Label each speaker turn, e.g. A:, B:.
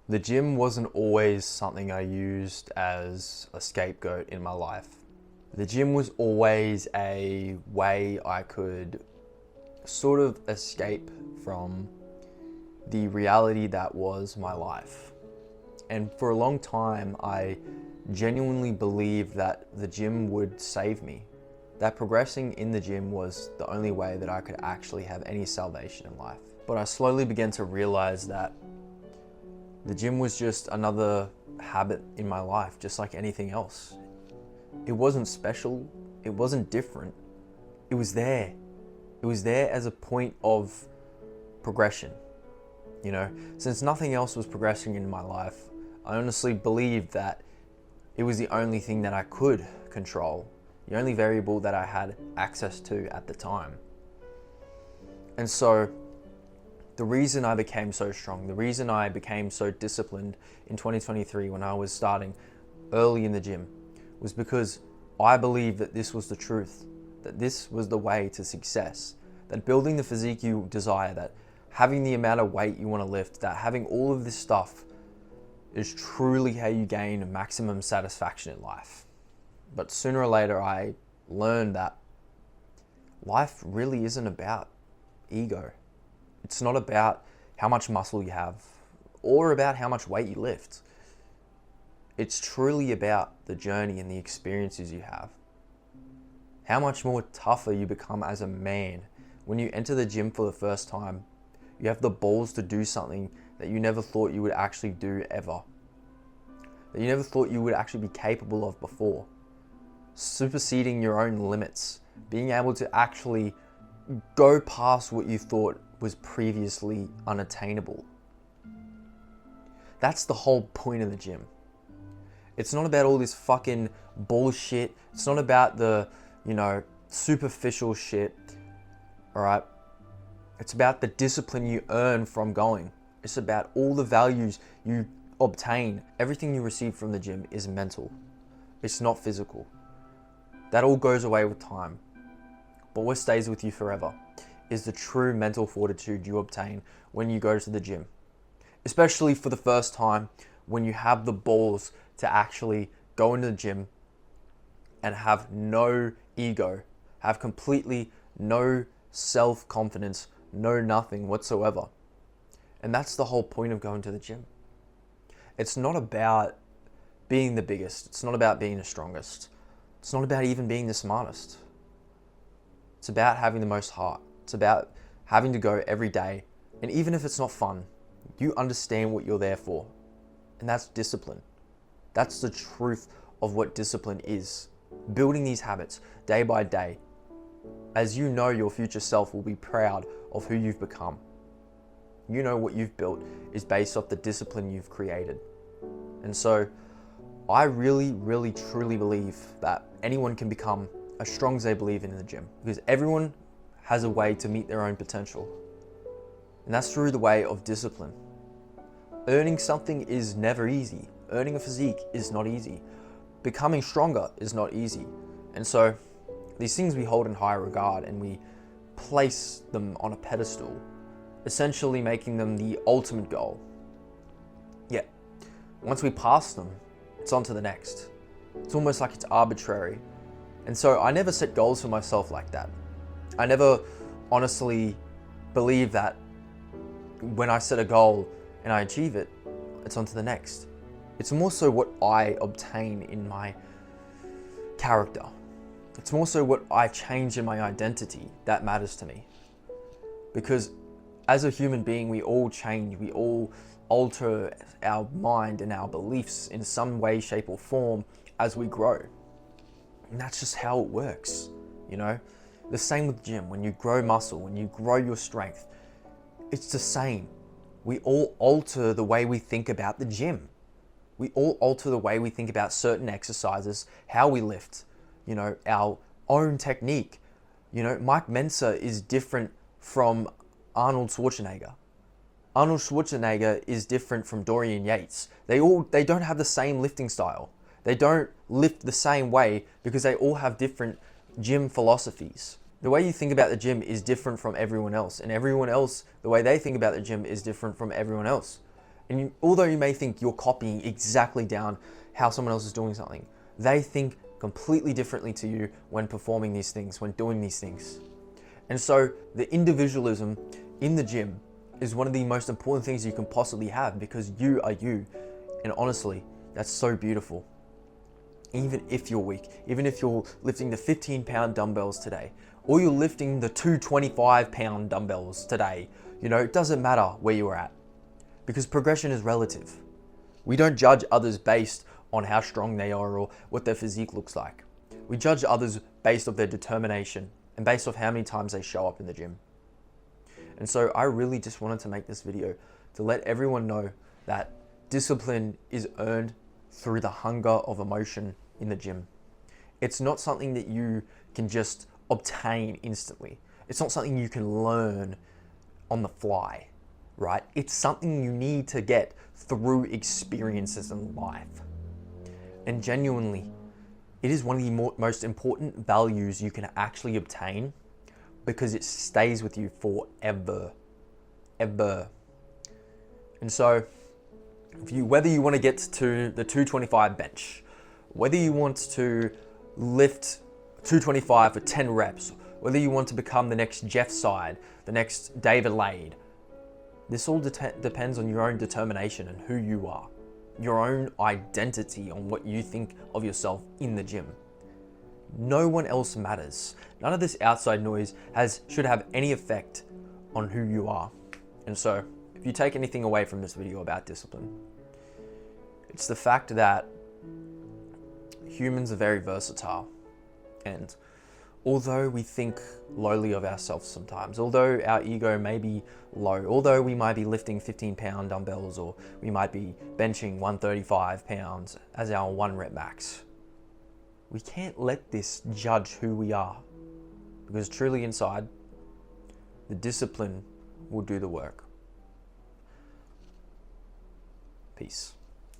A: The gym wasn't always something I used as a scapegoat in my life. The gym was always a way I could sort of escape from the reality that was my life. And for a long time, I genuinely believed that the gym would save me. That progressing in the gym was the only way that I could actually have any salvation in life. But I slowly began to realize that the gym was just another habit in my life, just like anything else. It wasn't special, it wasn't different. It was there. It was there as a point of progression. You know, since nothing else was progressing in my life, I honestly believed that it was the only thing that I could control, the only variable that I had access to at the time. And so the reason I became so strong, the reason I became so disciplined in 2023 when I was starting early in the gym was because I believed that this was the truth, that this was the way to success, that building the physique you desire, that having the amount of weight you want to lift, that having all of this stuff is truly how you gain maximum satisfaction in life. But sooner or later, I learned that life really isn't about ego. It's not about how much muscle you have or about how much weight you lift. It's truly about the journey and the experiences you have. How much more tougher you become as a man when you enter the gym for the first time. You have the balls to do something that you never thought you would actually do ever. That you never thought you would actually be capable of before. Superseding your own limits. Being able to actually go past what you thought was previously unattainable. That's the whole point of the gym. It's not about all this fucking bullshit. It's not about the, superficial shit. All right? It's about the discipline you earn from going. It's about all the values you obtain. Everything you receive from the gym is mental. It's not physical. That all goes away with time. But what stays with you forever is the true mental fortitude you obtain when you go to the gym. Especially for the first time, when you have the balls to actually go into the gym and have no ego, have completely no self-confidence, no nothing whatsoever. And that's the whole point of going to the gym. It's not about being the biggest. It's not about being the strongest. It's not about even being the smartest. It's about having the most heart. It's about having to go every day. And even if it's not fun, you understand what you're there for. And that's discipline. That's the truth of what discipline is. Building these habits day by day. As you know, your future self will be proud of who you've become. You know what you've built is based off the discipline you've created. And so I really, really, truly believe that anyone can become as strong as they believe in the gym, because everyone has a way to meet their own potential. And that's through the way of discipline. Earning something is never easy. Earning a physique is not easy. Becoming stronger is not easy. And so these things we hold in high regard and we place them on a pedestal, essentially making them the ultimate goal. Yet, once we pass them, it's on to the next. It's almost like it's arbitrary. And so I never set goals for myself like that. I never honestly believe that when I set a goal and I achieve it, it's on to the next. It's more so what I obtain in my character. It's more so what I change in my identity that matters to me. Because as a human being, we all change, we all alter our mind and our beliefs in some way, shape, or form as we grow. And that's just how it works, The same with gym. When you grow muscle, when you grow your strength, it's the same. We all alter the way we think about the gym. We all alter the way we think about certain exercises, how we lift, our own technique. Mike Mensa is different from Arnold Schwarzenegger. Arnold Schwarzenegger is different from Dorian Yates. They don't have the same lifting style. They don't lift the same way because they all have different gym philosophies. The way you think about the gym is different from everyone else, and everyone else, the way they think about the gym is different from everyone else. And although you may think you're copying exactly down how someone else is doing something, they think completely differently to you when performing these things, when doing these things. And so the individualism in the gym is one of the most important things you can possibly have, because you are you. And honestly, that's so beautiful. Even if you're weak, even if you're lifting the 15-pound dumbbells today, or you're lifting the 225-pound dumbbells today, it doesn't matter where you are at, because progression is relative. We don't judge others based on how strong they are or what their physique looks like. We judge others based off their determination and based off how many times they show up in the gym. And so I really just wanted to make this video to let everyone know that discipline is earned through the hunger of emotion in the gym. It's not something that you can just obtain instantly. It's not something you can learn on the fly, right? It's something you need to get through experiences in life. And genuinely, it is one of the most important values you can actually obtain, because it stays with you forever, ever. And so, whether you want to get to the 225 bench, whether you want to lift 225 for 10 reps, whether you want to become the next Jeff Side, the next David Lade, this all depends on your own determination and who you are, your own identity on what you think of yourself in the gym. No one else matters. None of this outside noise should have any effect on who you are. And so, if you take anything away from this video about discipline, it's the fact that humans are very versatile. And although we think lowly of ourselves sometimes, although our ego may be low, although we might be lifting 15-pound dumbbells, or we might be benching 135 pounds as our 1 rep max, we can't let this judge who we are, because truly inside, the discipline will do the work. Peace.